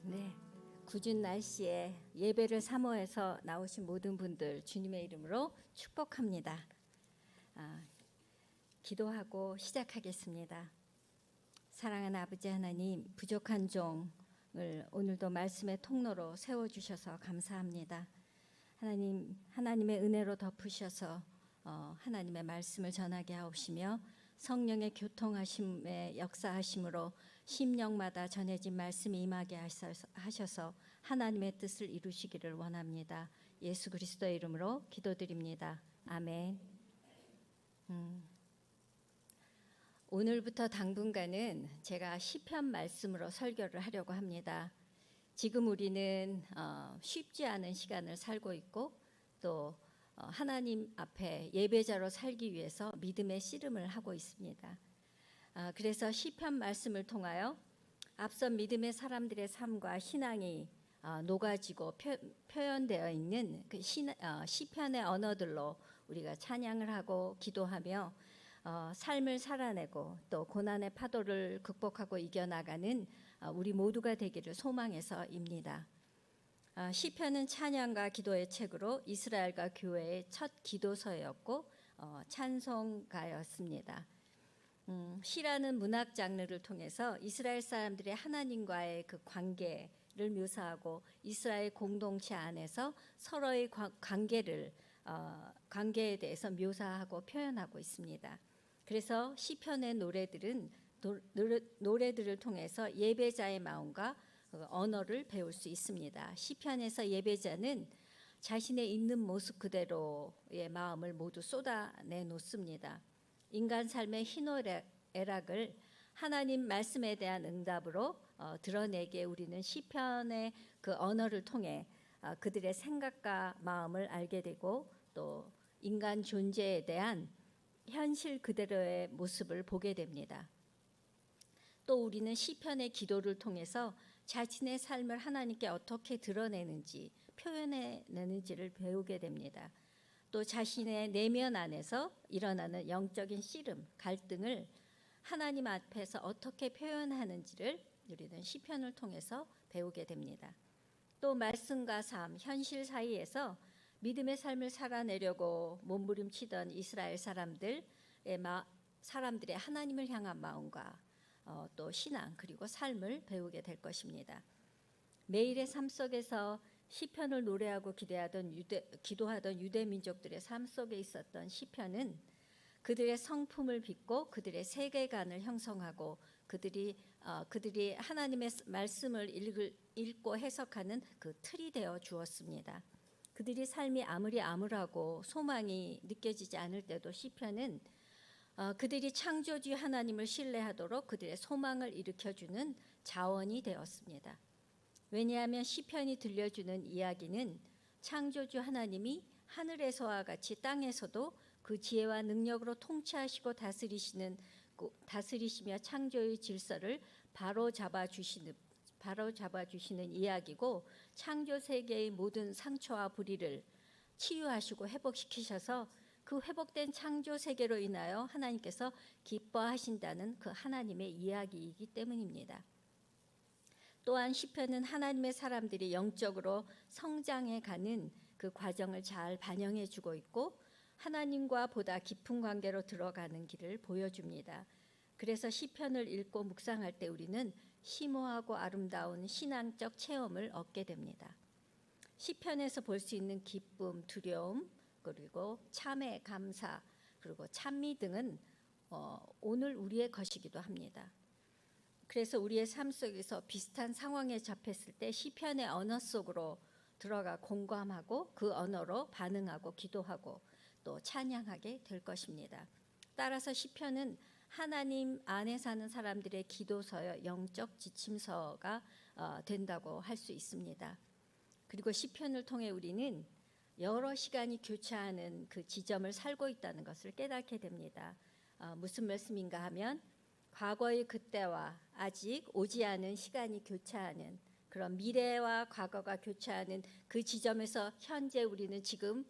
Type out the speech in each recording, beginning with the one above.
네, 궂은 날씨에 예배를 사모해서 나오신 모든 분들 주님의 이름으로 축복합니다. 기도하고 시작하겠습니다. 사랑하는 아버지 하나님, 부족한 종을 오늘도 말씀의 통로로 세워주셔서 감사합니다. 하나님, 하나님의 은혜로 덮으셔서 하나님의 말씀을 전하게 하옵시며 성령의 교통하심의 역사하심으로 심령마다 전해진 말씀이 임하게 하셔서 하나님의 뜻을 이루시기를 원합니다. 예수 그리스도의 이름으로 기도드립니다. 아멘. 오늘부터 당분간은 제가 시편 말씀으로 설교를 하려고 합니다. 지금 우리는 쉽지 않은 시간을 살고 있고 또 하나님 앞에 예배자로 살기 위해서 믿음의 씨름을 하고 있습니다. 그래서 시편 말씀을 통하여 앞선 믿음의 사람들의 삶과 신앙이 녹아지고 표현되어 있는 그 시편의 언어들로 우리가 찬양을 하고 기도하며 삶을 살아내고 또 고난의 파도를 극복하고 이겨나가는 우리 모두가 되기를 소망해서입니다. 시편은 찬양과 기도의 책으로 이스라엘과 교회의 첫 기도서였고 찬송가였습니다. 시라는 문학 장르를 통해서 이스라엘 사람들의 하나님과의 그 관계를 묘사하고 이스라엘 공동체 안에서 서로의 관계에 대해서 묘사하고 표현하고 있습니다. 그래서 시편의 노래들을 통해서 예배자의 마음과 언어를 배울 수 있습니다. 시편에서 예배자는 자신의 있는 모습 그대로의 마음을 모두 쏟아내 놓습니다. 인간 삶의 희노애락을 하나님 말씀에 대한 응답으로 드러내게 우리는 시편의 그 언어를 통해 그들의 생각과 마음을 알게 되고 또 인간 존재에 대한 현실 그대로의 모습을 보게 됩니다. 또 우리는 시편의 기도를 통해서 자신의 삶을 하나님께 어떻게 드러내는지 표현해내는지를 배우게 됩니다. 또 자신의 내면 안에서 일어나는 영적인 씨름, 갈등을 하나님 앞에서 어떻게 표현하는지를 우리는 시편을 통해서 배우게 됩니다. 또 말씀과 삶, 현실 사이에서 믿음의 삶을 살아내려고 몸부림치던 이스라엘 사람들의 하나님을 향한 마음과 또 신앙 그리고 삶을 배우게 될 것입니다. 매일의 삶 속에서 시편을 노래하고 기도하던 유대 민족들의 삶 속에 있었던 시편은 그들의 성품을 빚고 그들의 세계관을 형성하고 그들이 하나님의 말씀을 읽고 해석하는 그 틀이 되어 주었습니다. 그들이 삶이 아무리 암울하고 소망이 느껴지지 않을 때도 시편은 그들이 창조주 하나님을 신뢰하도록 그들의 소망을 일으켜주는 자원이 되었습니다. 왜냐하면 시편이 들려주는 이야기는 창조주 하나님이 하늘에서와 같이 땅에서도 그 지혜와 능력으로 통치하시고 다스리시며 창조의 질서를 바로잡아 주시는 이야기고 창조 세계의 모든 상처와 불의를 치유하시고 회복시키셔서 그 회복된 창조 세계로 인하여 하나님께서 기뻐하신다는 그 하나님의 이야기이기 때문입니다. 또한 시편은 하나님의 사람들이 영적으로 성장해 가는 그 과정을 잘 반영해 주고 있고 하나님과 보다 깊은 관계로 들어가는 길을 보여줍니다. 그래서 시편을 읽고 묵상할 때 우리는 심오하고 아름다운 신앙적 체험을 얻게 됩니다. 시편에서 볼 수 있는 기쁨, 두려움, 그리고 참회, 감사, 그리고 찬미 등은 오늘 우리의 것이기도 합니다. 그래서 우리의 삶 속에서 비슷한 상황에 접했을 때 시편의 언어 속으로 들어가 공감하고 그 언어로 반응하고 기도하고 또 찬양하게 될 것입니다. 따라서 시편은 하나님 안에 사는 사람들의 기도서여 영적 지침서가 된다고 할 수 있습니다. 그리고 시편을 통해 우리는 여러 시간이 교차하는 그 지점을 살고 있다는 것을 깨닫게 됩니다. 무슨 말씀인가 하면 과거의 그때와 아직 오지 않은 시간이 교차하는 그런 미래와 과거가 교차하는 그 지점에서 현재 우리는 지금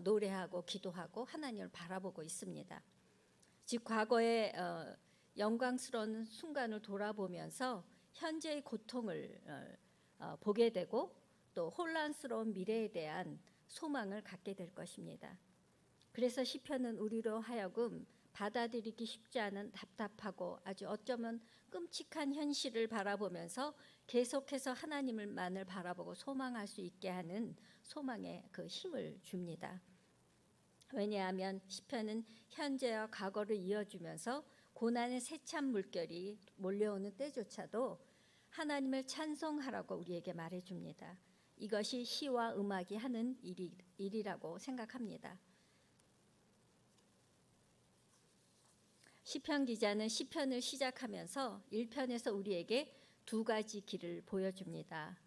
노래하고 기도하고 하나님을 바라보고 있습니다. 즉 과거의 영광스러운 순간을 돌아보면서 현재의 고통을 보게 되고 또 혼란스러운 미래에 대한 소망을 갖게 될 것입니다. 그래서 시편은 우리로 하여금 받아들이기 쉽지 않은 답답하고 아주 어쩌면 끔찍한 현실을 바라보면서 계속해서 하나님을만을 바라보고 소망할 수 있게 하는 소망의 그 힘을 줍니다. 왜냐하면 시편은 현재와 과거를 이어주면서 고난의 세찬 물결이 몰려오는 때조차도 하나님을 찬송하라고 우리에게 말해줍니다. 이것이 시와 음악이 하는 일이라고 생각합니다. 시편 기자는 시편을 시작하면서 1편에서 우리에게 두 가지 길을 보여줍니다.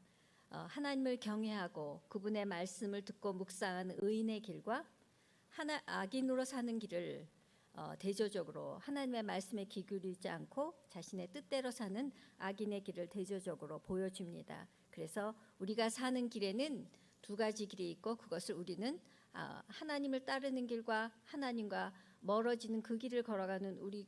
하나님을 경외하고 그분의 말씀을 듣고 묵상하는 의인의 길과 악인으로 사는 길을 대조적으로 하나님의 말씀에 귀 기울이지 않고 자신의 뜻대로 사는 악인의 길을 대조적으로 보여줍니다. 그래서 우리가 사는 길에는 두 가지 길이 있고 그것을 우리는 하나님을 따르는 길과 하나님과 멀어지는 그 길을 걸어가는 우리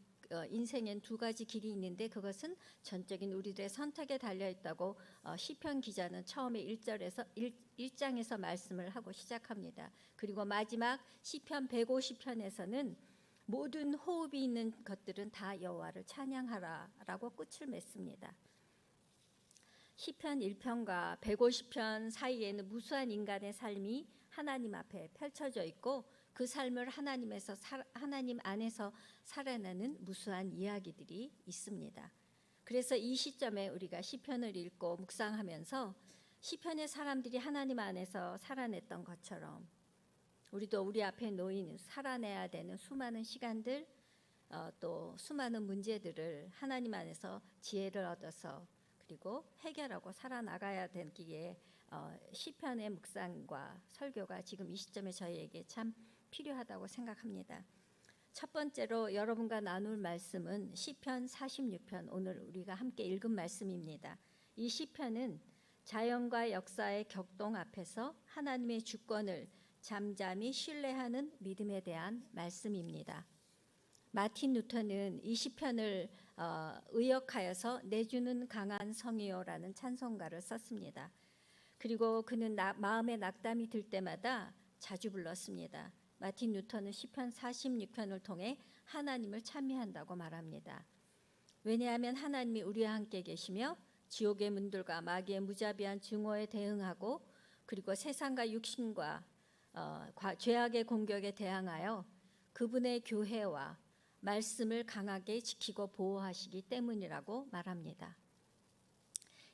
인생엔 두 가지 길이 있는데 그것은 전적인 우리들의 선택에 달려 있다고 시편 기자는 처음에 1장에서 말씀을 하고 시작합니다. 그리고 마지막 시편 150편에서는 모든 호흡이 있는 것들은 다 여호와를 찬양하라라고 끝을 맺습니다. 시편 1편과 150편 사이에는 무수한 인간의 삶이 하나님 앞에 펼쳐져 있고 그 삶을 하나님 안에서 살아내는 무수한 이야기들이 있습니다. 그래서 이 시점에 우리가 시편을 읽고 묵상하면서 시편의 사람들이 하나님 안에서 살아냈던 것처럼 우리도 우리 앞에 놓인 살아내야 되는 수많은 시간들 또 수많은 문제들을 하나님 안에서 지혜를 얻어서 그리고 해결하고 살아나가야 되기에 시편의 묵상과 설교가 지금 이 시점에 저희에게 참 필요하다고 생각합니다. 첫 번째로 여러분과 나눌 말씀은 시편 46편 오늘 우리가 함께 읽은 말씀입니다. 이 시편은 자연과 역사의 격동 앞에서 하나님의 주권을 잠잠히 신뢰하는 믿음에 대한 말씀입니다. 마틴 루터는 이 시편을 의역하여서 내주는 강한 성이요라는 찬송가를 썼습니다. 그리고 그는 마음에 낙담이 들 때마다 자주 불렀습니다. 마틴 루터는 시편 46편을 통해 하나님을 찬미한다고 말합니다. 왜냐하면 하나님이 우리와 함께 계시며 지옥의 문들과 마귀의 무자비한 증오에 대응하고 그리고 세상과 육신과 죄악의 공격에 대항하여 그분의 교회와 말씀을 강하게 지키고 보호하시기 때문이라고 말합니다.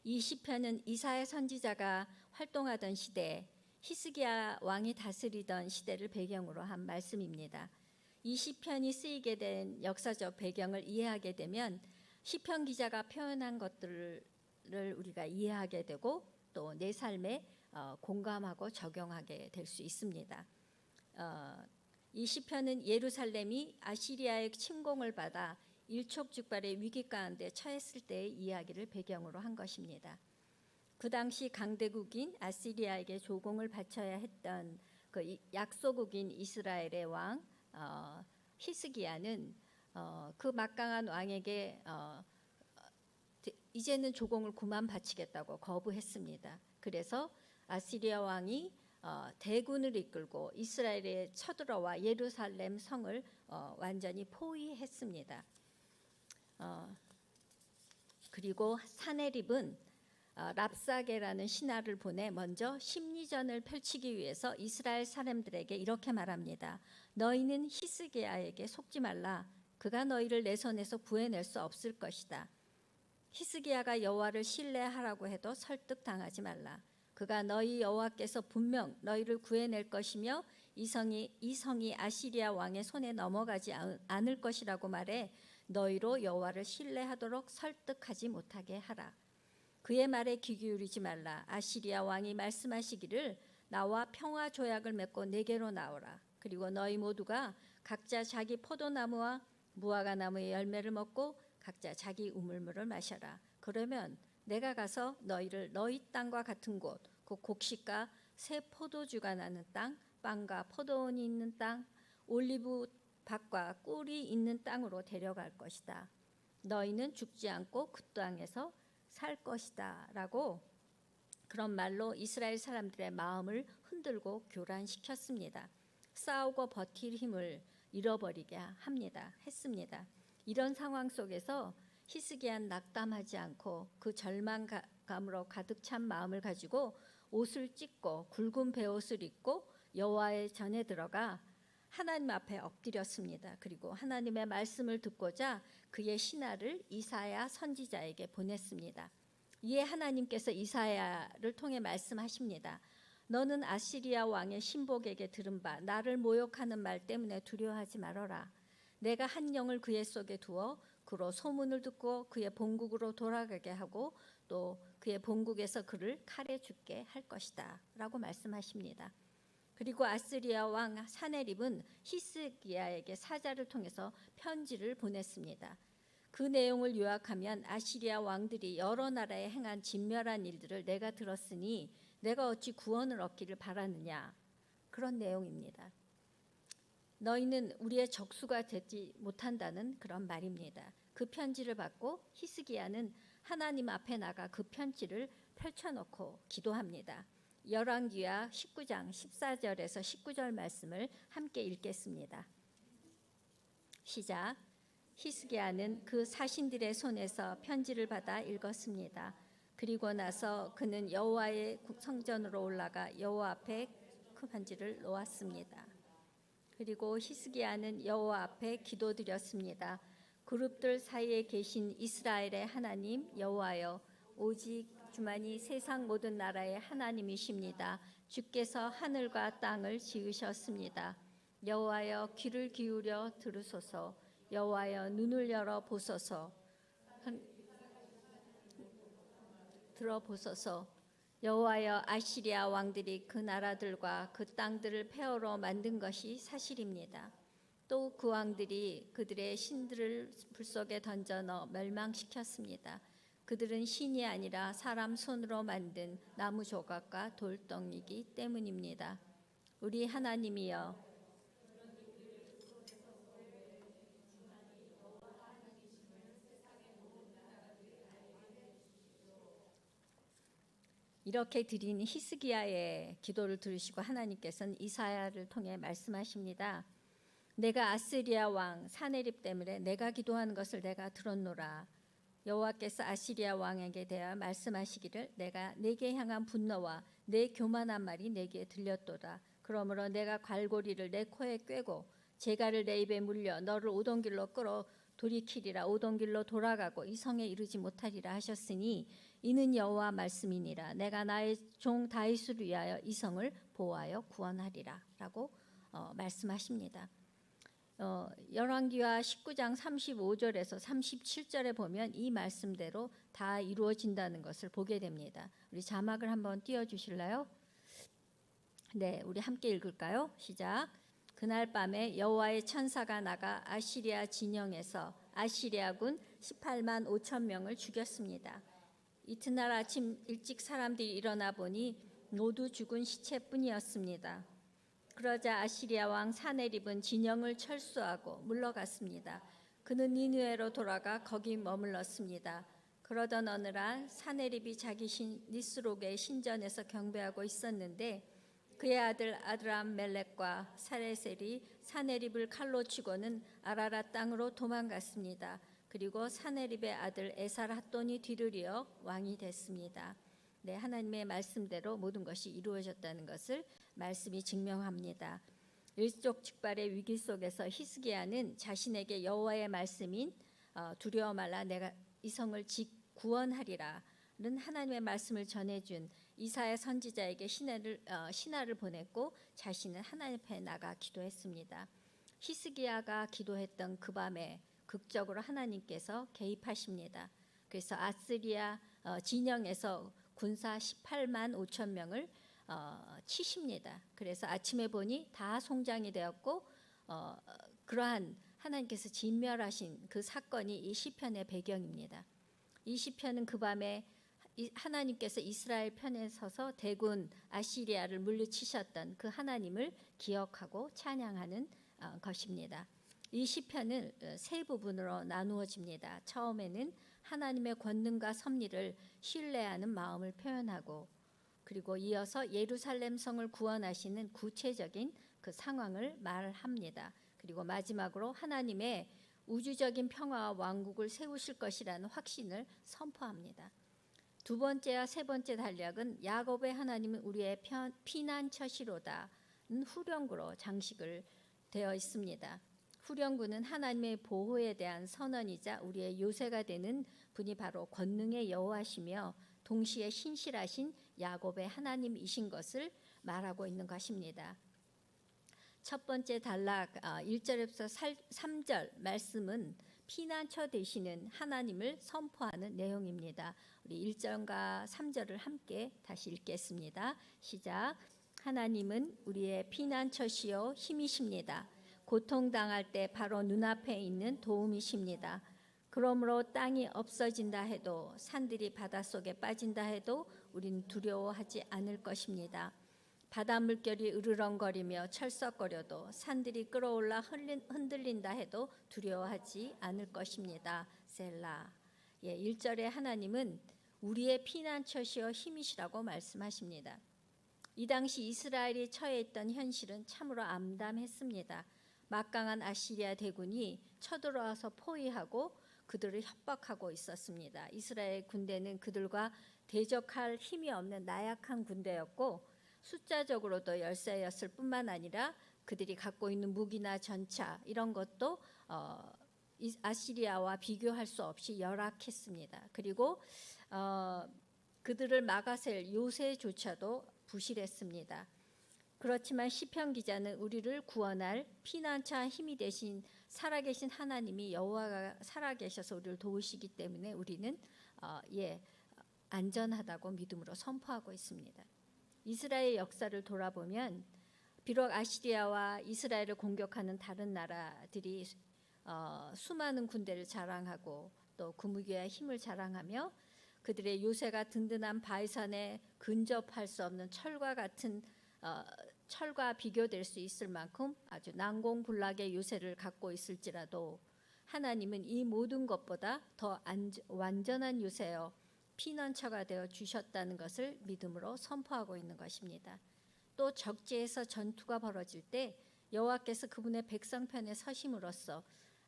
이 시편은 이사야 선지자가 활동하던 시대 히스기야 왕이 다스리던 시대를 배경으로 한 말씀입니다. 이 시편이 쓰이게 된 역사적 배경을 이해하게 되면 시편 기자가 표현한 것들을 우리가 이해하게 되고 또 내 삶에 공감하고 적용하게 될 수 있습니다. 이 시편은 예루살렘이 아시리아의 침공을 받아 일촉즉발의 위기 가운데 처했을 때의 이야기를 배경으로 한 것입니다. 그 당시 강대국인 아시리아에게 조공을 바쳐야 했던 그 약소국인 이스라엘의 왕 히스기야는 그 막강한 왕에게 이제는 조공을 그만 바치겠다고 거부했습니다. 그래서 아시리아 왕이 대군을 이끌고 이스라엘에 쳐들어와 예루살렘 성을 완전히 포위했습니다. 그리고 사네립은 랍사게라는 신하를 보내 먼저 심리전을 펼치기 위해서 이스라엘 사람들에게 이렇게 말합니다. 너희는 히스기야에게 속지 말라. 그가 너희를 내 손에서 구해낼 수 없을 것이다. 히스기야가 여호와를 신뢰하라고 해도 설득당하지 말라. 그가 너희 여호와께서 분명 너희를 구해낼 것이며 이 성이 아시리아 왕의 손에 넘어가지 않을 것이라고 말해 너희로 여호와를 신뢰하도록 설득하지 못하게 하라. 그의 말에 귀 기울이지 말라. 아시리아 왕이 말씀하시기를 나와 평화 조약을 맺고 내게로 나오라. 그리고 너희 모두가 각자 자기 포도나무와 무화과 나무의 열매를 먹고 각자 자기 우물물을 마셔라. 그러면 내가 가서 너희를 너희 땅과 같은 곳, 곧 곡식과 새 포도주가 나는 땅, 빵과 포도원이 있는 땅, 올리브 밭과 꿀이 있는 땅으로 데려갈 것이다. 너희는 죽지 않고 그 땅에서 살 것이다 라고 그런 말로 이스라엘 사람들의 마음을 흔들고 교란시켰습니다. 싸우고 버틸 힘을 잃어버리게 했습니다. 이런 상황 속에서 히스기야는 낙담하지 않고 그 절망감으로 가득 찬 마음을 가지고 옷을 찢고 굵은 베옷을 입고 여호와의 전에 들어가 하나님 앞에 엎드렸습니다. 그리고 하나님의 말씀을 듣고자 그의 신하를 이사야 선지자에게 보냈습니다. 이에 하나님께서 이사야를 통해 말씀하십니다. 너는 아시리아 왕의 신복에게 들은 바 나를 모욕하는 말 때문에 두려워하지 말아라. 내가 한 영을 그의 속에 두어 그로 소문을 듣고 그의 본국으로 돌아가게 하고 또 그의 본국에서 그를 칼에 죽게 할 것이다 라고 말씀하십니다. 그리고 아스리아 왕 사네립은 히스기야에게 사자를 통해서 편지를 보냈습니다. 그 내용을 요약하면 아시리아 왕들이 여러 나라에 행한 진멸한 일들을 내가 들었으니 내가 어찌 구원을 얻기를 바라느냐, 그런 내용입니다. 너희는 우리의 적수가 되지 못한다는 그런 말입니다. 그 편지를 받고 히스기야는 하나님 앞에 나가 그 편지를 펼쳐놓고 기도합니다. 열왕기하 19장 14절에서 19절 말씀을 함께 읽겠습니다. 시작. 히스기야는 그 사신들의 손에서 편지를 받아 읽었습니다. 그리고 나서 그는 여호와의 성전으로 올라가 여호와 앞에 그 편지를 놓았습니다. 그리고 히스기야는 여호와 앞에 기도드렸습니다. 그룹들 사이에 계신 이스라엘의 하나님 여호와여, 오직 주만이 세상 모든 나라의 하나님이십니다. 주께서 하늘과 땅을 지으셨습니다. 여호와여, 귀를 기울여 들으소서. 여호와여, 눈을 열어 보소서. 들어보소서. 여호와여, 아시리아 왕들이 그 나라들과 그 땅들을 폐허로 만든 것이 사실입니다. 또 그 왕들이 그들의 신들을 불 속에 던져 넣어 멸망시켰습니다. 그들은 신이 아니라 사람 손으로 만든 나무 조각과 돌덩이기 때문입니다. 우리 하나님이여, 이렇게 드린 히스기야의 기도를 들으시고 하나님께서는 이사야를 통해 말씀하십니다. 내가 아스리아 왕 사네립 때문에 내가 기도하는 것을 내가 들었노라. 여호와께서 아시리아 왕에게 대하여 말씀하시기를 내가 내게 향한 분노와 내 교만한 말이 내게 들렸도다. 그러므로 내가 갈고리를 내 코에 꿰고 재갈을 내 입에 물려 너를 오던 길로 끌어 돌이키리라. 오던 길로 돌아가고 이 성에 이르지 못하리라 하셨으니 이는 여호와 말씀이니라. 내가 나의 종 다윗을 위하여 이 성을 보호하여 구원하리라 라고 말씀하십니다. 열왕기하 19장 35절에서 37절에 보면 이 말씀대로 다 이루어진다는 것을 보게 됩니다. 우리 자막을 한번 띄워주실래요? 네, 우리 함께 읽을까요? 시작. 그날 밤에 여호와의 천사가 나가 아시리아 진영에서 아시리아군 18만 5천 명을 죽였습니다. 이튿날 아침 일찍 사람들이 일어나 보니 모두 죽은 시체뿐이었습니다. 그러자 아시리아 왕 사네립은 진영을 철수하고 물러갔습니다. 그는 니느웨로 돌아가 거기 머물렀습니다. 그러던 어느 날 사네립이 자기 니스록의 신전에서 경배하고 있었는데 그의 아들 아드람멜렉과 사레셀이 사네립을 칼로 치고는 아라랏 땅으로 도망갔습니다. 그리고 사네립의 아들 에살핫돈이 뒤를 이어 왕이 됐습니다. 네, 하나님의 말씀대로 모든 것이 이루어졌다는 것을 말씀이 증명합니다. 일촉즉발의 위기 속에서 히스기야는 자신에게 여호와의 말씀인 두려워 말라 내가 이 성을 구원하리라는 하나님의 말씀을 전해준 이사야 선지자에게 신하를 보냈고 자신은 하나님 앞에 나가 기도했습니다. 히스기야가 기도했던 그 밤에 극적으로 하나님께서 개입하십니다. 그래서 아스리아 진영에서 군사 18만 5천 명을 치십니다. 그래서 아침에 보니 다 송장이 되었고 그러한 하나님께서 진멸하신 그 사건이 이 시편의 배경입니다. 이 시편은 그 밤에 하나님께서 이스라엘 편에 서서 대군 아시리아를 물리치셨던 그 하나님을 기억하고 찬양하는 것입니다. 이 시편은 세 부분으로 나누어집니다. 처음에는 하나님의 권능과 섭리를 신뢰하는 마음을 표현하고 그리고 이어서 예루살렘 성을 구원하시는 구체적인 그 상황을 말합니다. 그리고 마지막으로 하나님의 우주적인 평화와 왕국을 세우실 것이라는 확신을 선포합니다. 두 번째와 세 번째 단락은 야곱의 하나님은 우리의 피난처시로다는 후령구로 장식을 되어 있습니다. 후령구는 하나님의 보호에 대한 선언이자 우리의 요새가 되는 분이 바로 권능의 여호와시며 동시에 신실하신 야곱의 하나님이신 것을 말하고 있는 것입니다. 첫 번째 단락 1절에서 3절 말씀은 피난처 되시는 하나님을 선포하는 내용입니다. 우리 1절과 3절을 함께 다시 읽겠습니다. 시작. 하나님은 우리의 피난처시요 힘이십니다. 고통당할 때 바로 눈앞에 있는 도움이십니다. 그러므로 땅이 없어진다 해도 산들이 바닷속에 빠진다 해도 우린 두려워하지 않을 것입니다. 바다 물결이 으르렁거리며 철썩거려도 산들이 끌어올라 흔들린다 해도 두려워하지 않을 것입니다. 셀라. 1절에 하나님은 우리의 피난처시여 힘이시라고 말씀하십니다. 이 당시 이스라엘이 처해 있던 현실은 참으로 암담했습니다. 막강한 아시리아 대군이 쳐들어와서 포위하고 그들을 협박하고 있었습니다. 이스라엘 군대는 그들과 대적할 힘이 없는 나약한 군대였고 숫자적으로도 열세였을 뿐만 아니라 그들이 갖고 있는 무기나 전차 이런 것도 아시리아와 비교할 수 없이 열악했습니다. 그리고 그들을 막아설 요새조차도 부실했습니다. 그렇지만 시편 기자는 우리를 구원할 피난처 힘이 되신 살아계신 하나님이 여호와가 살아계셔서 우리를 도우시기 때문에 우리는 안전하다고 믿음으로 선포하고 있습니다. 이스라엘 역사를 돌아보면 비록 아시리아와 이스라엘을 공격하는 다른 나라들이 수많은 군대를 자랑하고 또 군무기와 힘을 자랑하며 그들의 요새가 든든한 바위산에 근접할 수 없는 철과 비교될 수 있을 만큼 아주 난공불락의 요새를 갖고 있을지라도 하나님은 이 모든 것보다 더 완전한 요새여 피난처가 되어 주셨다는 것을 믿음으로 선포하고 있는 것입니다. 또 적지에서 전투가 벌어질 때 여호와께서 그분의 백성 편에 서심으로써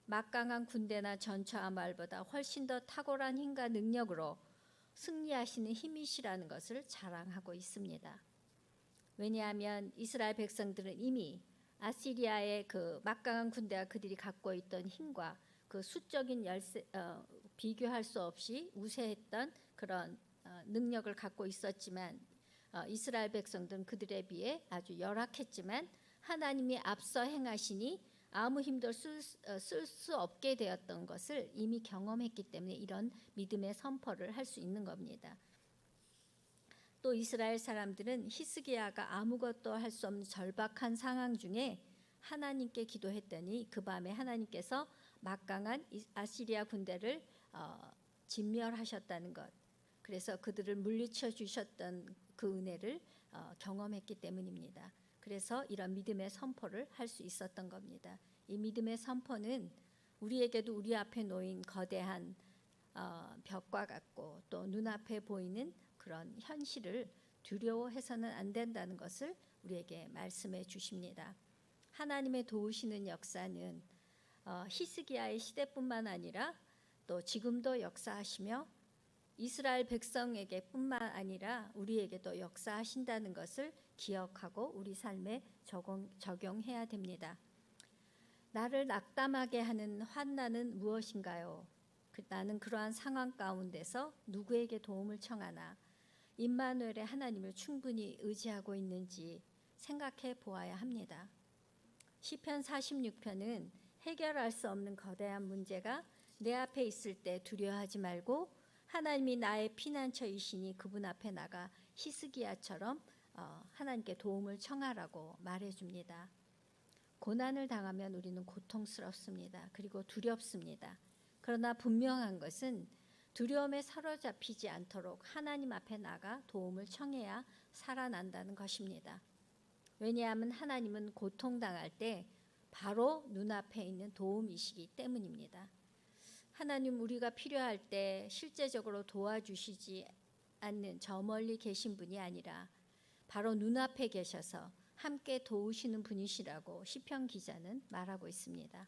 막강한 군대나 전차와 말보다 훨씬 더 탁월한 힘과 능력으로 승리하시는 힘이시라는 것을 자랑하고 있습니다. 왜냐하면 이스라엘 백성들은 이미 아시리아의 그 막강한 군대와 그들이 갖고 있던 힘과 그 수적인 비교할 수 없이 우세했던 그런 능력을 갖고 있었지만 이스라엘 백성들은 그들에 비해 아주 열악했지만 하나님이 앞서 행하시니 아무 힘도 쓸 수 없게 되었던 것을 이미 경험했기 때문에 이런 믿음의 선포를 할 수 있는 겁니다. 또 이스라엘 사람들은 히스기야가 아무것도 할 수 없는 절박한 상황 중에 하나님께 기도했더니 그 밤에 하나님께서 막강한 아시리아 군대를 진멸하셨다는 것, 그래서 그들을 물리쳐 주셨던 그 은혜를 경험했기 때문입니다. 그래서 이런 믿음의 선포를 할 수 있었던 겁니다. 이 믿음의 선포는 우리에게도 우리 앞에 놓인 거대한 벽과 같고 또 눈앞에 보이는 그런 현실을 두려워해서는 안 된다는 것을 우리에게 말씀해 주십니다. 하나님의 도우시는 역사는 히스기야의 시대뿐만 아니라 또 지금도 역사하시며 이스라엘 백성에게 뿐만 아니라 우리에게도 역사하신다는 것을 기억하고 우리 삶에 적용해야 됩니다. 나를 낙담하게 하는 환난은 무엇인가요? 나는 그러한 상황 가운데서 누구에게 도움을 청하나 임마누엘의 하나님을 충분히 의지하고 있는지 생각해 보아야 합니다. 시편 46편은 해결할 수 없는 거대한 문제가 내 앞에 있을 때 두려워하지 말고 하나님이 나의 피난처이시니 그분 앞에 나가 히스기야처럼 하나님께 도움을 청하라고 말해줍니다. 고난을 당하면 우리는 고통스럽습니다. 그리고 두렵습니다. 그러나 분명한 것은 두려움에 사로잡히지 않도록 하나님 앞에 나가 도움을 청해야 살아난다는 것입니다. 왜냐하면 하나님은 고통당할 때 바로 눈앞에 있는 도움이시기 때문입니다. 하나님 우리가 필요할 때 실제적으로 도와주시지 않는 저 멀리 계신 분이 아니라 바로 눈앞에 계셔서 함께 도우시는 분이시라고 시편 기자는 말하고 있습니다.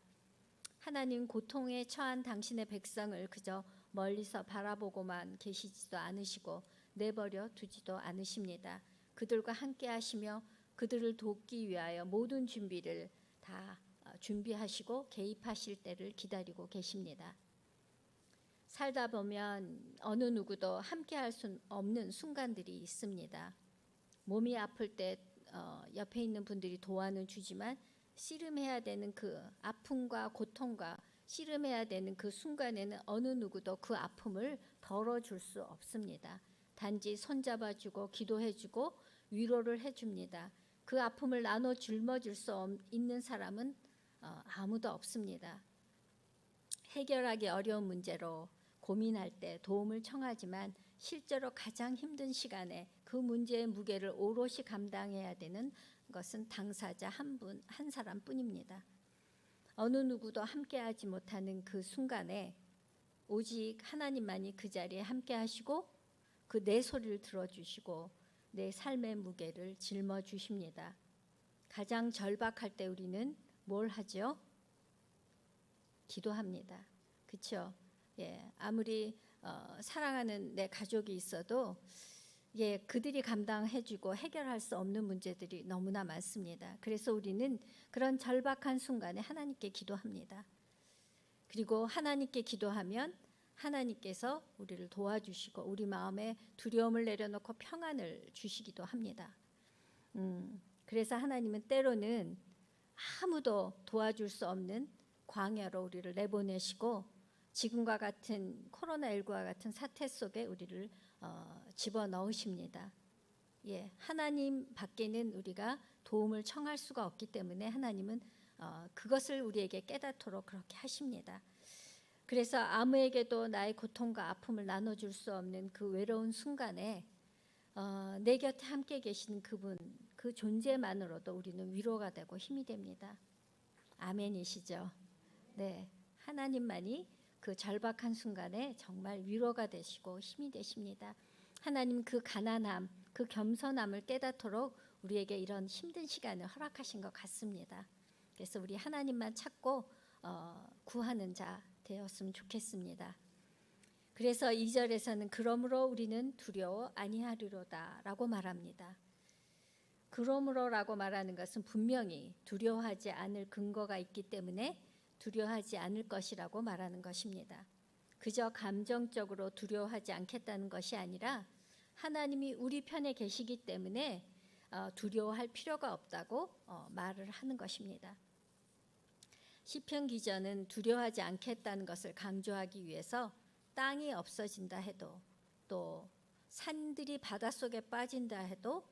하나님, 고통에 처한 당신의 백성을 그저 멀리서 바라보고만 계시지도 않으시고 내버려 두지도 않으십니다. 그들과 함께 하시며 그들을 돕기 위하여 모든 준비를 다 준비하시고 개입하실 때를 기다리고 계십니다. 살다 보면 어느 누구도 함께 할 수 없는 순간들이 있습니다. 몸이 아플 때 옆에 있는 분들이 도와는 주지만 씨름해야 되는 그 아픔과 고통과 씨름해야 되는 그 순간에는 어느 누구도 그 아픔을 덜어줄 수 없습니다. 단지 손잡아주고 기도해주고 위로를 해줍니다. 그 아픔을 나눠 짊어질 수 있는 사람은 아무도 없습니다. 해결하기 어려운 문제로 고민할 때 도움을 청하지만 실제로 가장 힘든 시간에 그 문제의 무게를 오롯이 감당해야 되는 것은 당사자 한 사람뿐입니다. 어느 누구도 함께하지 못하는 그 순간에 오직 하나님만이 그 자리에 함께하시고 그 내 소리를 들어주시고 내 삶의 무게를 짊어주십니다. 가장 절박할 때 우리는 뭘 하죠? 기도합니다. 그렇죠? 예, 아무리 사랑하는 내 가족이 있어도 그들이 감당해주고 해결할 수 없는 문제들이 너무나 많습니다. 그래서 우리는 그런 절박한 순간에 하나님께 기도합니다. 그리고 하나님께 기도하면 하나님께서 우리를 도와주시고 우리 마음에 두려움을 내려놓고 평안을 주시기도 합니다. 그래서 하나님은 때로는 아무도 도와줄 수 없는 광야로 우리를 내보내시고 지금과 같은 코로나19와 같은 사태 속에 우리를 집어넣으십니다. 하나님 밖에는 우리가 도움을 청할 수가 없기 때문에 하나님은 그것을 우리에게 깨닫도록 그렇게 하십니다. 그래서 아무에게도 나의 고통과 아픔을 나눠줄 수 없는 그 외로운 순간에 내 곁에 함께 계신 그분, 그 존재만으로도 우리는 위로가 되고 힘이 됩니다. 아멘이시죠? 네, 하나님만이 그 절박한 순간에 정말 위로가 되시고 힘이 되십니다. 하나님 그 가난함, 그 겸손함을 깨닫도록 우리에게 이런 힘든 시간을 허락하신 것 같습니다. 그래서 우리 하나님만 찾고 구하는 자 되었으면 좋겠습니다. 그래서 2절에서는 그러므로 우리는 두려워 아니하리로다 라고 말합니다. 그러므로라고 말하는 것은 분명히 두려워하지 않을 근거가 있기 때문에 두려워하지 않을 것이라고 말하는 것입니다. 그저 감정적으로 두려워하지 않겠다는 것이 아니라 하나님이 우리 편에 계시기 때문에 두려워할 필요가 없다고 말을 하는 것입니다. 시편 기자는 두려워하지 않겠다는 것을 강조하기 위해서 땅이 없어진다 해도 또 산들이 바닷속에 빠진다 해도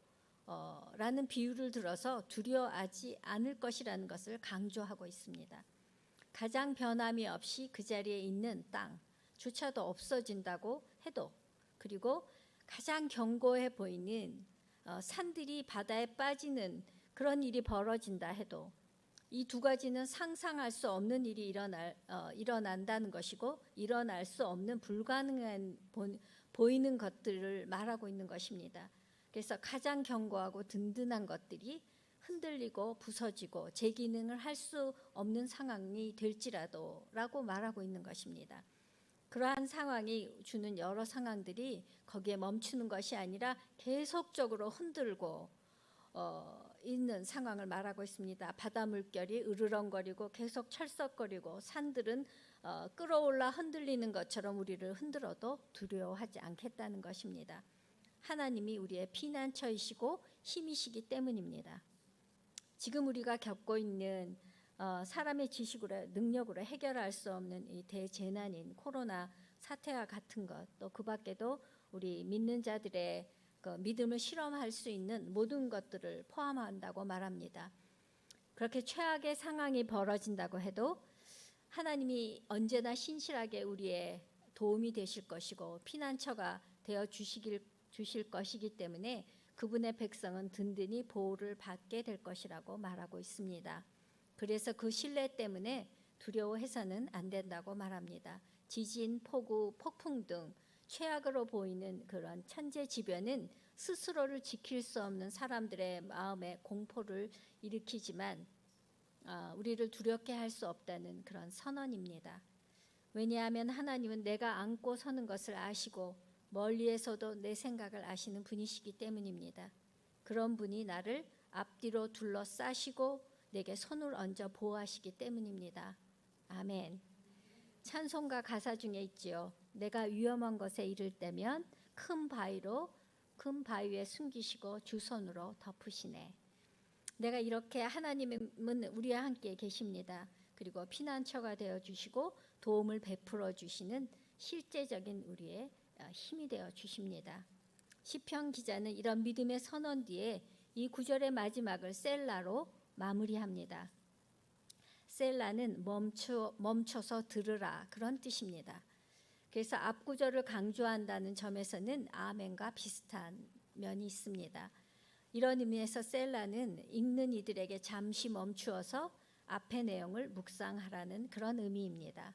라는 비유를 들어서 두려워하지 않을 것이라는 것을 강조하고 있습니다. 가장 변함이 없이 그 자리에 있는 땅조차도 없어진다고 해도 그리고 가장 견고해 보이는 산들이 바다에 빠지는 그런 일이 벌어진다 해도 이 두 가지는 상상할 수 없는 일이 일어난다는 것이고 일어날 수 없는 불가능한 보이는 것들을 말하고 있는 것입니다. 그래서 가장 견고하고 든든한 것들이 흔들리고 부서지고 재기능을 할 수 없는 상황이 될지라도 라고 말하고 있는 것입니다. 그러한 상황이 주는 여러 상황들이 거기에 멈추는 것이 아니라 계속적으로 흔들고 있는 상황을 말하고 있습니다. 바다 물결이 으르렁거리고 계속 철썩거리고 산들은 끌어올라 흔들리는 것처럼 우리를 흔들어도 두려워하지 않겠다는 것입니다. 하나님이 우리의 피난처이시고 힘이시기 때문입니다. 지금 우리가 겪고 있는 사람의 지식으로 능력으로 해결할 수 없는 이 대재난인 코로나 사태와 같은 것, 또 그 밖에도 우리 믿는 자들의 그 믿음을 실험할 수 있는 모든 것들을 포함한다고 말합니다. 그렇게 최악의 상황이 벌어진다고 해도 하나님이 언제나 신실하게 우리의 도움이 되실 것이고 피난처가 되어 주실 것이기 때문에 그분의 백성은 든든히 보호를 받게 될 것이라고 말하고 있습니다. 그래서 그 신뢰 때문에 두려워해서는 안 된다고 말합니다. 지진, 폭우, 폭풍 등 최악으로 보이는 그런 천재지변은 스스로를 지킬 수 없는 사람들의 마음에 공포를 일으키지만 우리를 두렵게 할 수 없다는 그런 선언입니다. 왜냐하면 하나님은 내가 안고 서는 것을 아시고 멀리에서도 내 생각을 아시는 분이시기 때문입니다. 그런 분이 나를 앞뒤로 둘러싸시고 내게 손을 얹어 보호하시기 때문입니다. 아멘. 찬송가 가사 중에 있지요. 내가 위험한 것에 이를 때면 큰 바위에 숨기시고 주 손으로 덮으시네. 내가 이렇게 하나님은 우리와 함께 계십니다. 그리고 피난처가 되어 주시고 도움을 베풀어 주시는 실제적인 우리의 힘이 되어 주십니다. 시편 기자는 이런 믿음의 선언 뒤에 이 구절의 마지막을 셀라로 마무리합니다. 셀라는 멈춰서 들으라 그런 뜻입니다. 그래서 앞 구절을 강조한다는 점에서는 아멘과 비슷한 면이 있습니다. 이런 의미에서 셀라는 읽는 이들에게 잠시 멈추어서 앞의 내용을 묵상하라는 그런 의미입니다.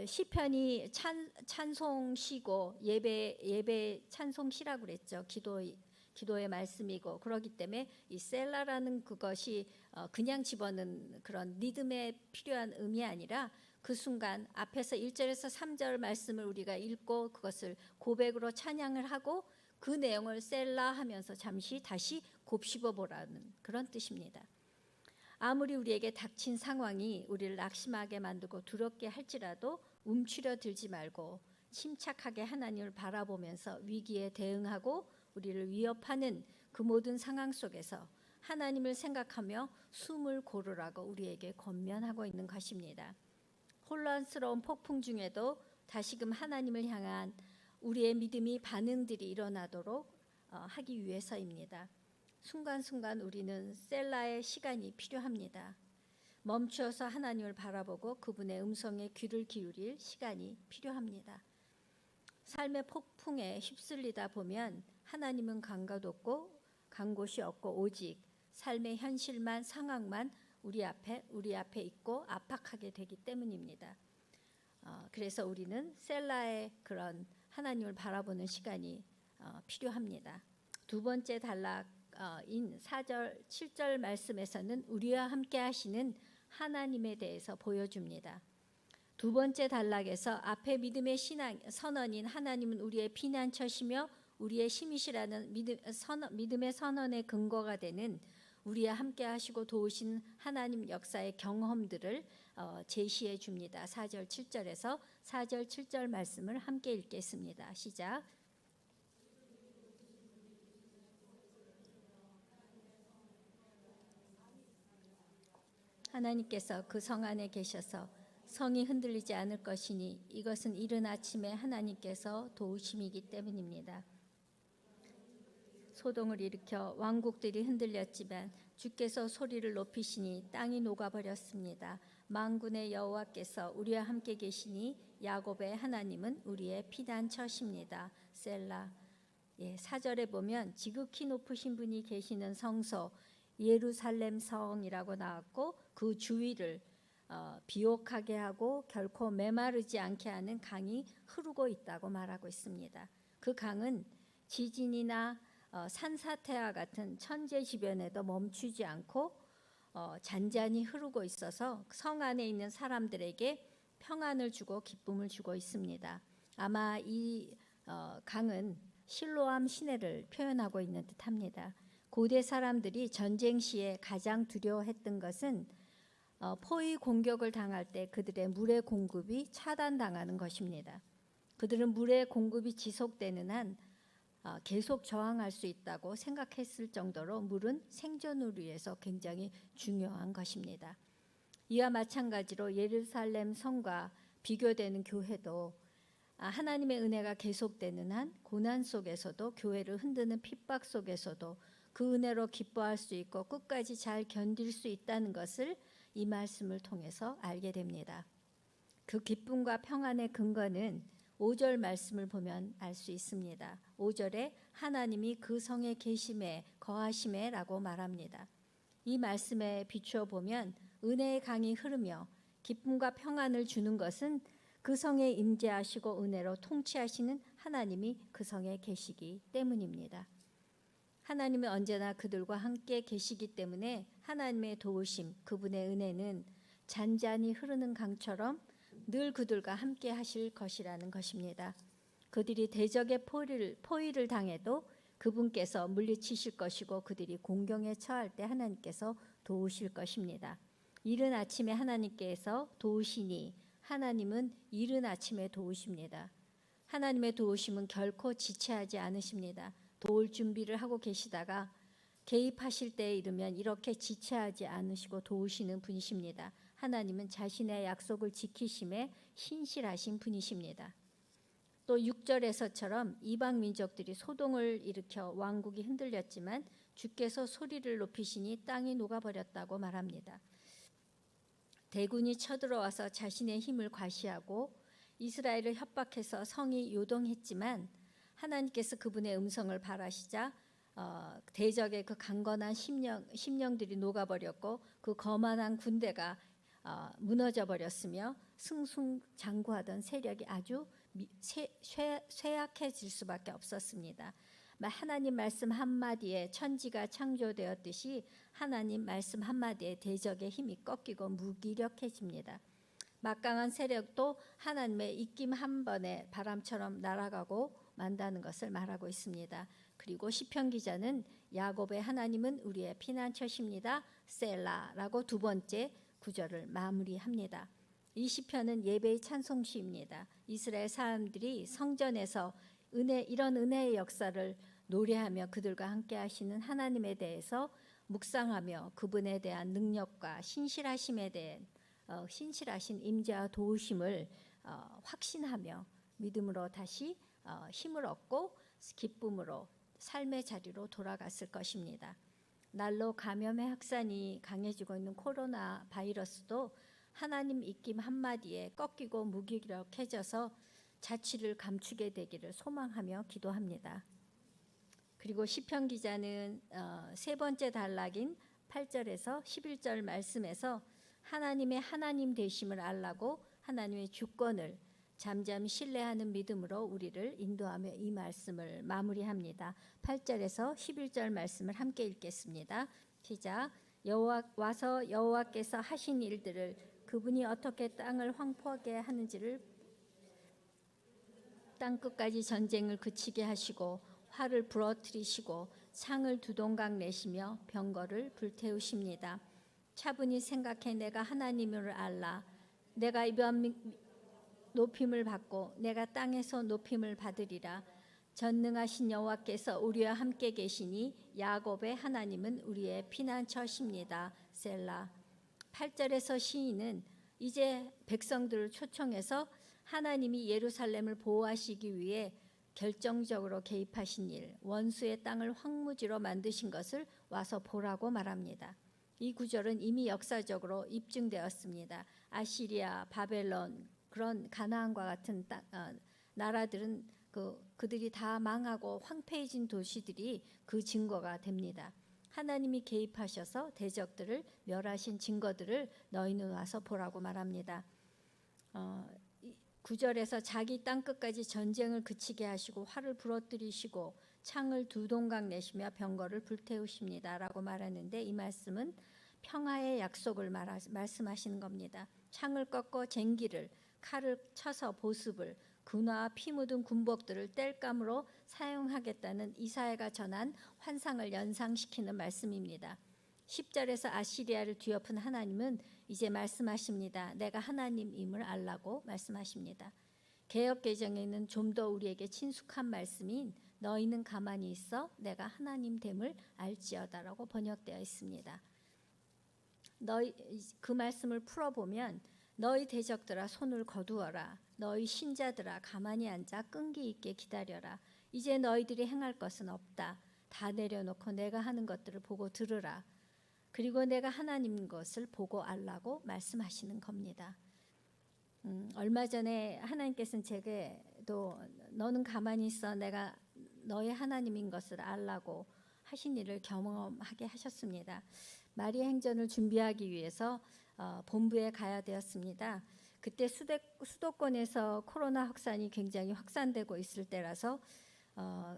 시편이 찬송시고 예배 찬송시라고 그랬죠. 기도의 말씀이고 그렇기 때문에 이 셀라라는 그것이 그냥 집어넣은 그런 리듬에 필요한 의미 아니라 그 순간 앞에서 1절에서 3절 말씀을 우리가 읽고 그것을 고백으로 찬양을 하고 그 내용을 셀라 하면서 잠시 다시 곱씹어 보라는 그런 뜻입니다. 아무리 우리에게 닥친 상황이 우리를 낙심하게 만들고 두렵게 할지라도 움츠려 들지 말고 침착하게 하나님을 바라보면서 위기에 대응하고 우리를 위협하는 그 모든 상황 속에서 하나님을 생각하며 숨을 고르라고 우리에게 권면하고 있는 것입니다. 혼란스러운 폭풍 중에도 다시금 하나님을 향한 우리의 믿음이 반응들이 일어나도록 하기 위해서입니다. 순간순간 우리는 셀라의 시간이 필요합니다. 멈추어서 하나님을 바라보고 그분의 음성에 귀를 기울일 시간이 필요합니다. 삶의 폭풍에 휩쓸리다 보면 하나님은 간 곳이 없고 오직 삶의 현실만 상황만 우리 앞에 있고 압박하게 되기 때문입니다. 그래서 우리는 셀라의 그런 하나님을 바라보는 시간이 필요합니다. 두 번째 단락인 4절 7절 말씀에서는 우리와 함께 하시는 하나님에 대해서 보여줍니다. 두 번째 단락에서 앞에 믿음의 선언인 하나님은 우리의 피난처시며 우리의 힘이시라는 믿음의 선언의 근거가 되는 우리와 함께 하시고 도우신 하나님 역사의 경험들을 제시해 줍니다. 4절 7절에서 4절 7절 말씀을 함께 읽겠습니다. 시작. 하나님께서 그 성 안에 계셔서 성이 흔들리지 않을 것이니 이것은 이른 아침에 하나님께서 도우심이기 때문입니다. 소동을 일으켜 왕국들이 흔들렸지만 주께서 소리를 높이시니 땅이 녹아버렸습니다. 만군의 여호와께서 우리와 함께 계시니 야곱의 하나님은 우리의 피난처십니다. 셀라. 4절에 보면 지극히 높으신 분이 계시는 성소 예루살렘 성이라고 나왔고 그 주위를 비옥하게 하고 결코 메마르지 않게 하는 강이 흐르고 있다고 말하고 있습니다. 그 강은 지진이나 산사태와 같은 천재지변에도 멈추지 않고 잔잔히 흐르고 있어서 성 안에 있는 사람들에게 평안을 주고 기쁨을 주고 있습니다. 아마 이 강은 실로암 시내를 표현하고 있는 듯합니다. 고대 사람들이 전쟁 시에 가장 두려워했던 것은 포위 공격을 당할 때 그들의 물의 공급이 차단당하는 것입니다. 그들은 물의 공급이 지속되는 한 계속 저항할 수 있다고 생각했을 정도로 물은 생존을 위해서 굉장히 중요한 것입니다. 이와 마찬가지로 예루살렘 성과 비교되는 교회도 하나님의 은혜가 계속되는 한 고난 속에서도 교회를 흔드는 핍박 속에서도 그 은혜로 기뻐할 수 있고 끝까지 잘 견딜 수 있다는 것을 이 말씀을 통해서 알게 됩니다. 그 기쁨과 평안의 근거는 5절 말씀을 보면 알 수 있습니다. 5절에 하나님이 그 성에 계심에 거하심에 라고 말합니다. 이 말씀에 비추어 보면 은혜의 강이 흐르며 기쁨과 평안을 주는 것은 그 성에 임재하시고 은혜로 통치하시는 하나님이 그 성에 계시기 때문입니다. 하나님은 언제나 그들과 함께 계시기 때문에 하나님의 도우심, 그분의 은혜는 잔잔히 흐르는 강처럼 늘 그들과 함께 하실 것이라는 것입니다. 그들이 대적의 포위를 당해도 그분께서 물리치실 것이고 그들이 공경에 처할 때 하나님께서 도우실 것입니다. 이른 아침에 하나님께서 도우시니 하나님은 이른 아침에 도우십니다. 하나님의 도우심은 결코 지체하지 않으십니다. 도울 준비를 하고 계시다가 개입하실 때에 이르면 이렇게 지체하지 않으시고 도우시는 분이십니다. 하나님은 자신의 약속을 지키심에 신실하신 분이십니다. 또 6절에서처럼 이방 민족들이 소동을 일으켜 왕국이 흔들렸지만 주께서 소리를 높이시니 땅이 녹아버렸다고 말합니다. 대군이 쳐들어와서 자신의 힘을 과시하고 이스라엘을 협박해서 성이 요동했지만 하나님께서 그분의 음성을 바라시자 대적의 그 강건한 심령들이 녹아버렸고 그 거만한 군대가 무너져 버렸으며 승승장구하던 세력이 아주 쇠약해질 수밖에 없었습니다. 하나님 말씀 한마디에 천지가 창조되었듯이 하나님 말씀 한마디에 대적의 힘이 꺾이고 무기력해집니다. 막강한 세력도 하나님의 입김 한 번에 바람처럼 날아가고 만다는 것을 말하고 있습니다. 그리고 시편 기자는 야곱의 하나님은 우리의 피난처십니다. 셀라라고 두 번째 구절을 마무리합니다. 이 시편은 예배의 찬송시입니다. 이스라엘 사람들이 성전에서 이런 은혜의 역사를 노래하며 그들과 함께 하시는 하나님에 대해서 묵상하며 그분에 대한 능력과 신실하심에 대한 신실하신 임재와 도우심을 확신하며 믿음으로 다시 힘을 얻고 기쁨으로 삶의 자리로 돌아갔을 것입니다. 날로 감염의 확산이 강해지고 있는 코로나 바이러스도 하나님 입김 한마디에 꺾이고 무기력해져서 자취를 감추게 되기를 소망하며 기도합니다. 그리고 시편 기자는 세 번째 단락인 8절에서 11절 말씀에서 하나님의 하나님 되심을 알라고 하나님의 주권을 잠잠히 신뢰하는 믿음으로 우리를 인도하며 이 말씀을 마무리합니다. 8절에서 11절 말씀을 함께 읽겠습니다. 시작. 와서 여호와께서 하신 일들을 그분이 어떻게 땅을 황폐하게 하는지를 땅끝까지 전쟁을 그치게 하시고 활을 부러뜨리시고 창을 두 동강 내시며 병거를 불태우십니다. 차분히 생각해 내가 하나님을 알라. 내가 이번 높임을 받고 내가 땅에서 높임을 받으리라. 전능하신 여호와께서 우리와 함께 계시니 야곱의 하나님은 우리의 피난처십니다. 셀라. 8절에서 시인은 이제 백성들을 초청해서 하나님이 예루살렘을 보호하시기 위해 결정적으로 개입하신 일, 원수의 땅을 황무지로 만드신 것을 와서 보라고 말합니다. 이 구절은 이미 역사적으로 입증되었습니다. 아시리아, 바벨론 그런 가나안과 같은 나라들은 그들이 다 망하고 황폐해진 도시들이 그 증거가 됩니다. 하나님이 개입하셔서 대적들을 멸하신 증거들을 너희는 와서 보라고 말합니다. 9절에서 자기 땅끝까지 전쟁을 그치게 하시고 활을 부러뜨리시고 창을 두 동강 내시며 병거를 불태우십니다 라고 말하는데 이 말씀은 평화의 약속을 말씀하시는 겁니다. 창을 꺾고 쟁기를 칼을 쳐서 보습을 군화와 피 묻은 군복들을 땔감으로 사용하겠다는 이사야가 전한 환상을 연상시키는 말씀입니다. 10절에서 아시리아를 뒤엎은 하나님은 이제 말씀하십니다. 내가 하나님임을 알라고 말씀하십니다. 개역개정에는 좀 더 우리에게 친숙한 말씀인 너희는 가만히 있어 내가 하나님됨을 알지어다라고 번역되어 있습니다. 그 말씀을 풀어보면 너희 대적들아 손을 거두어라. 너희 신자들아 가만히 앉아 끈기 있게 기다려라. 이제 너희들이 행할 것은 없다. 다 내려놓고 내가 하는 것들을 보고 들으라. 그리고 내가 하나님인 것을 보고 알라고 말씀하시는 겁니다. 얼마 전에 하나님께서는 제게도 너는 가만히 있어 내가 너의 하나님인 것을 알라고 하신 일을 경험하게 하셨습니다. 마리아 행전을 준비하기 위해서 본부에 가야 되었습니다. 그때 수도권에서 코로나 확산이 굉장히 확산되고 있을 때라서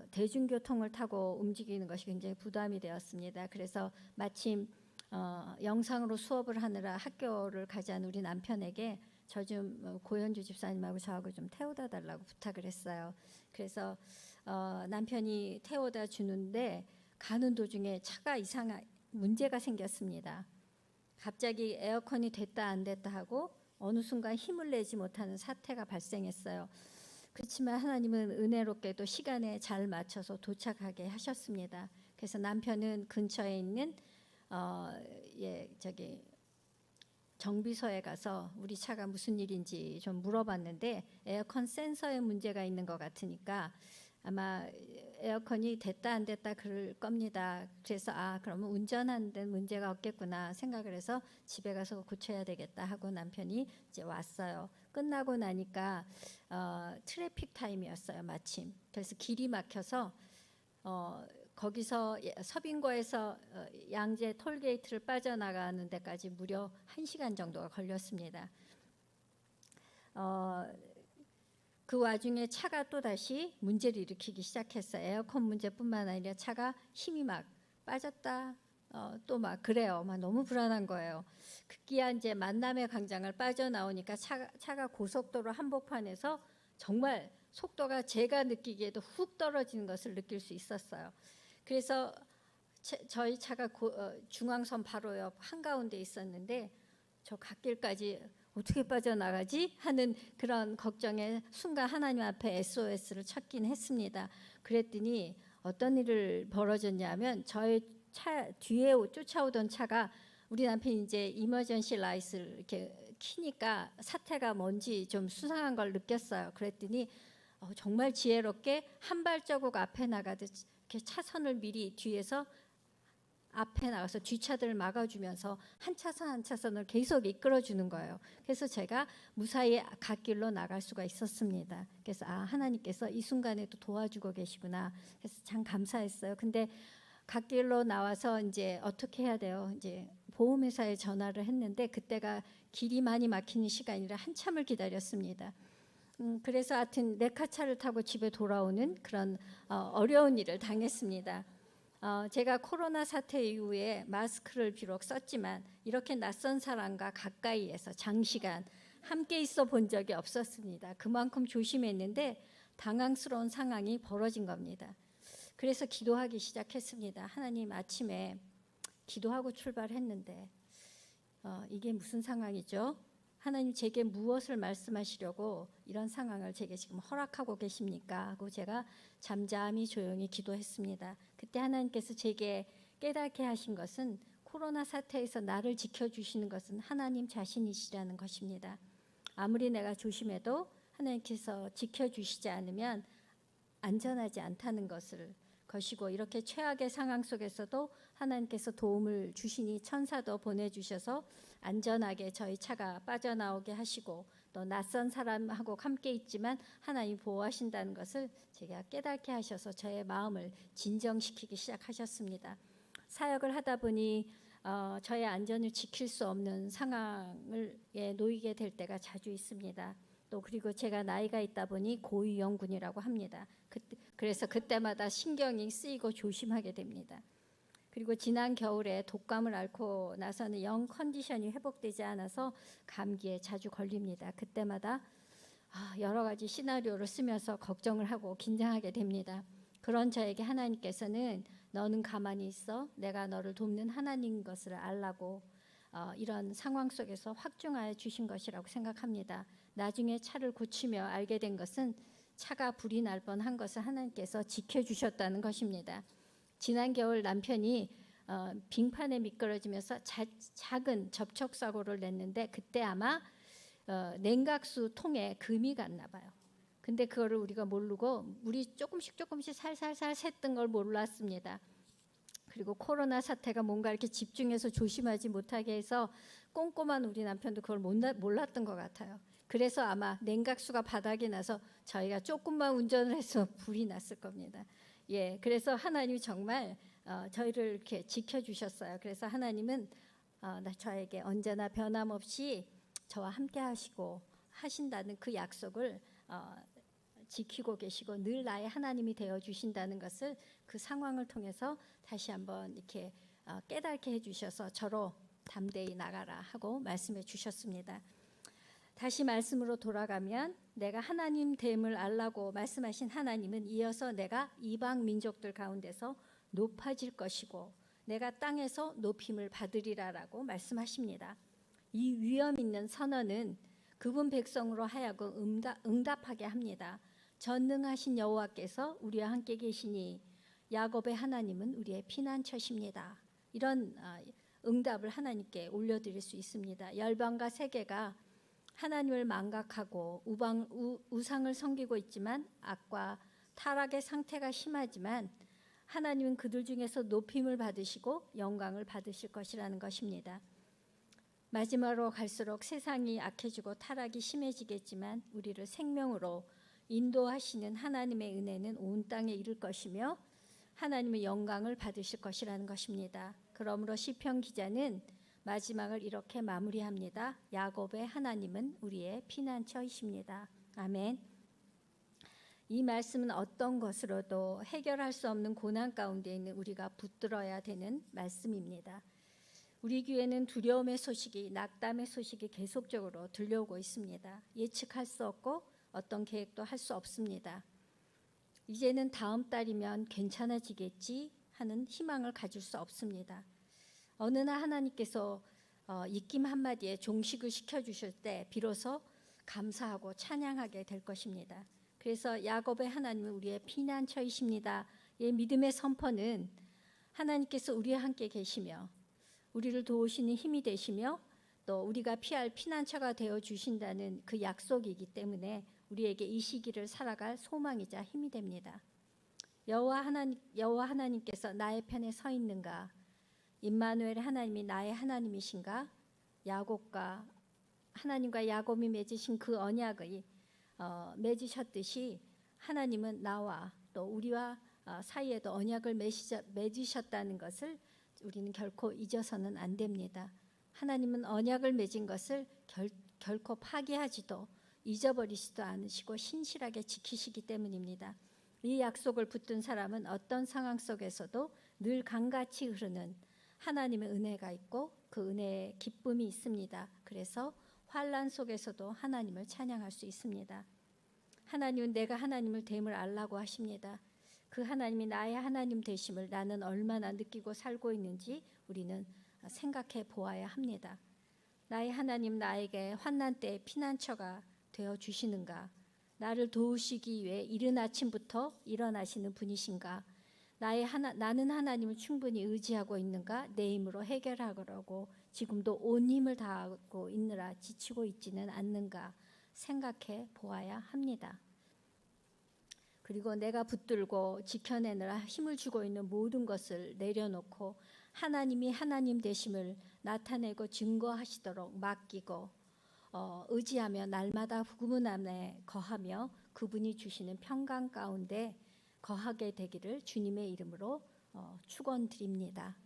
대중교통을 타고 움직이는 것이 굉장히 부담이 되었습니다. 그래서 마침 영상으로 수업을 하느라 학교를 가자는 우리 남편에게 저 좀 고현주 집사님하고 저하고 좀 태워다 달라고 부탁을 했어요. 그래서 남편이 태워다 주는데 가는 도중에 차가 문제가 생겼습니다. 갑자기 에어컨이 됐다 안 됐다 하고 어느 순간 힘을 내지 못하는 사태가 발생했어요. 그렇지만 하나님은 은혜롭게도 시간에 잘 맞춰서 도착하게 하셨습니다. 그래서 남편은 근처에 있는 정비소에 가서 우리 차가 무슨 일인지 좀 물어봤는데 에어컨 센서에 문제가 있는 것 같으니까 아마 에어컨이 됐다 안 됐다 그럴 겁니다. 그래서 그러면 운전하는 데는 문제가 없겠구나 생각을 해서 집에 가서 고쳐야 되겠다 하고 남편이 이제 왔어요. 끝나고 나니까 트래픽 타임이었어요, 마침. 그래서 길이 막혀서 거기서 서빙고에서 양재 톨게이트를 빠져나가는 데까지 무려 1시간 정도가 걸렸습니다. 그 와중에 차가 또다시 문제를 일으키기 시작했어요. 에어컨 문제뿐만 아니라 차가 힘이 막 빠졌다 또 막 그래요. 막 너무 불안한 거예요. 급기야 이제 만남의 광장을 빠져나오니까 차가 고속도로 한복판에서 정말 속도가 제가 느끼기에도 훅 떨어지는 것을 느낄 수 있었어요. 그래서 저희 차가 중앙선 바로 옆 한가운데 있었는데 저 갓길까지 어떻게 빠져나가지 하는 그런 걱정에 순간 하나님 앞에 SOS를 쳤긴 했습니다. 그랬더니 어떤 일을 벌어졌냐면 저의 차 뒤에 쫓아오던 차가 우리 남편이 이제 이머전시 라이트를 이렇게 키니까 사태가 뭔지 좀 수상한 걸 느꼈어요. 그랬더니 정말 지혜롭게 한 발자국 앞에 나가듯 이렇게 차선을 미리 뒤에서 앞에 나가서 뒷차들을 막아주면서 한 차선 한 차선을 계속 이끌어주는 거예요. 그래서 제가 무사히 갓길로 나갈 수가 있었습니다. 그래서 하나님께서 이 순간에도 도와주고 계시구나. 그래서 참 감사했어요. 근데 갓길로 나와서 이제 어떻게 해야 돼요? 이제 보험회사에 전화를 했는데 그때가 길이 많이 막히는 시간이라 한참을 기다렸습니다. 그래서 하여튼 레카차를 타고 집에 돌아오는 그런 어려운 일을 당했습니다. 제가 코로나 사태 이후에 마스크를 비록 썼지만 이렇게 낯선 사람과 가까이에서 장시간 함께 있어 본 적이 없었습니다. 그만큼 조심했는데 당황스러운 상황이 벌어진 겁니다. 그래서 기도하기 시작했습니다. 하나님, 아침에 기도하고 출발했는데 이게 무슨 상황이죠? 하나님, 제게 무엇을 말씀하시려고 이런 상황을 제게 지금 허락하고 계십니까? 하고 제가 잠잠히 조용히 기도했습니다. 그때 하나님께서 제게 깨닫게 하신 것은 코로나 사태에서 나를 지켜주시는 것은 하나님 자신이시라는 것입니다. 아무리 내가 조심해도 하나님께서 지켜주시지 않으면 안전하지 않다는 것이고, 이렇게 최악의 상황 속에서도 하나님께서 도움을 주시니 천사도 보내주셔서 안전하게 저희 차가 빠져나오게 하시고 또 낯선 사람하고 함께 있지만 하나님 보호하신다는 것을 제가 깨닫게 하셔서 저의 마음을 진정시키기 시작하셨습니다. 사역을 하다 보니 저의 안전을 지킬 수 없는 상황에 놓이게 될 때가 자주 있습니다. 또 그리고 제가 나이가 있다 보니 고위험군이라고 합니다. 그래서 그때마다 신경이 쓰이고 조심하게 됩니다. 그리고 지난 겨울에 독감을 앓고 나서는 영 컨디션이 회복되지 않아서 감기에 자주 걸립니다. 그때마다 여러 가지 시나리오를 쓰면서 걱정을 하고 긴장하게 됩니다. 그런 저에게 하나님께서는 너는 가만히 있어, 내가 너를 돕는 하나님인 것을 알라고 이런 상황 속에서 확증하여 주신 것이라고 생각합니다. 나중에 차를 고치며 알게 된 것은 차가 불이 날 뻔한 것을 하나님께서 지켜주셨다는 것입니다. 지난 겨울 남편이 빙판에 미끄러지면서 작은 접촉사고를 냈는데 그때 아마 냉각수 통에 금이 갔나 봐요. 근데 그거를 우리가 모르고 물이 조금씩 살살살 샜던 걸 몰랐습니다. 그리고 코로나 사태가 뭔가 이렇게 집중해서 조심하지 못하게 해서 꼼꼼한 우리 남편도 그걸 몰랐던 것 같아요. 그래서 아마 냉각수가 바닥에 나서 저희가 조금만 운전을 해서 불이 났을 겁니다. 그래서 하나님이 정말 저희를 이렇게 지켜주셨어요. 그래서 하나님은 저에게 언제나 변함없이 저와 함께 하시고 하신다는 그 약속을 지키고 계시고 늘 나의 하나님이 되어 주신다는 것을 그 상황을 통해서 다시 한번 이렇게 깨닫게 해주셔서 저로 담대히 나가라 하고 말씀해 주셨습니다. 다시 말씀으로 돌아가면 내가 하나님 됨을 알라고 말씀하신 하나님은 이어서 내가 이방 민족들 가운데서 높아질 것이고 내가 땅에서 높임을 받으리라라고 말씀하십니다. 이 위엄 있는 선언은 그분 백성으로 하여금 응답하게 합니다. 전능하신 여호와께서 우리와 함께 계시니 야곱의 하나님은 우리의 피난처십니다. 이런 응답을 하나님께 올려드릴 수 있습니다. 열방과 세계가 하나님을 망각하고 우상을 섬기고 있지만 악과 타락의 상태가 심하지만 하나님은 그들 중에서 높임을 받으시고 영광을 받으실 것이라는 것입니다. 마지막으로 갈수록 세상이 악해지고 타락이 심해지겠지만 우리를 생명으로 인도하시는 하나님의 은혜는 온 땅에 이를 것이며 하나님의 영광을 받으실 것이라는 것입니다. 그러므로 시편 기자는 마지막을 이렇게 마무리합니다. 야곱의 하나님은 우리의 피난처이십니다. 아멘. 이 말씀은 어떤 것으로도 해결할 수 없는 고난 가운데 있는 우리가 붙들어야 되는 말씀입니다. 우리 교회는 두려움의 소식이, 낙담의 소식이 계속적으로 들려오고 있습니다. 예측할 수 없고 어떤 계획도 할 수 없습니다. 이제는 다음 달이면 괜찮아지겠지 하는 희망을 가질 수 없습니다. 어느 날 하나님께서 입김 한마디에 종식을 시켜주실 때 비로소 감사하고 찬양하게 될 것입니다. 그래서 야곱의 하나님은 우리의 피난처이십니다. 이 믿음의 선포는 하나님께서 우리와 함께 계시며 우리를 도우시는 힘이 되시며 또 우리가 피할 피난처가 되어 주신다는 그 약속이기 때문에 우리에게 이 시기를 살아갈 소망이자 힘이 됩니다. 여호와 하나님께서 나의 편에 서 있는가? 임마누엘 하나님이 나의 하나님이신가? 야곱과 하나님과 야곱이 맺으신 그 언약을 맺으셨듯이 하나님은 나와 또 우리와 사이에도 언약을 맺으셨다는 것을 우리는 결코 잊어서는 안 됩니다. 하나님은 언약을 맺은 것을 결코 파기하지도 잊어버리지도 않으시고 신실하게 지키시기 때문입니다. 이 약속을 붙든 사람은 어떤 상황 속에서도 늘 강같이 흐르는 하나님의 은혜가 있고 그 은혜의 기쁨이 있습니다. 그래서 환난 속에서도 하나님을 찬양할 수 있습니다. 하나님은 내가 하나님을 됨을 알라고 하십니다. 그 하나님이 나의 하나님 되심을 나는 얼마나 느끼고 살고 있는지 우리는 생각해 보아야 합니다. 나의 하나님 나에게 환난 때에 피난처가 되어 주시는가? 나를 도우시기 위해 이른 아침부터 일어나시는 분이신가? 나는 하나님을 충분히 의지하고 있는가? 내 힘으로 해결하려고 지금도 온 힘을 다하고 있느라 지치고 있지는 않는가? 생각해 보아야 합니다. 그리고 내가 붙들고 지켜내느라 힘을 주고 있는 모든 것을 내려놓고 하나님이 하나님 되심을 나타내고 증거하시도록 맡기고 의지하며 날마다 구름 안에 거하며 그분이 주시는 평강 가운데 거하게 되기를 주님의 이름으로 축원드립니다.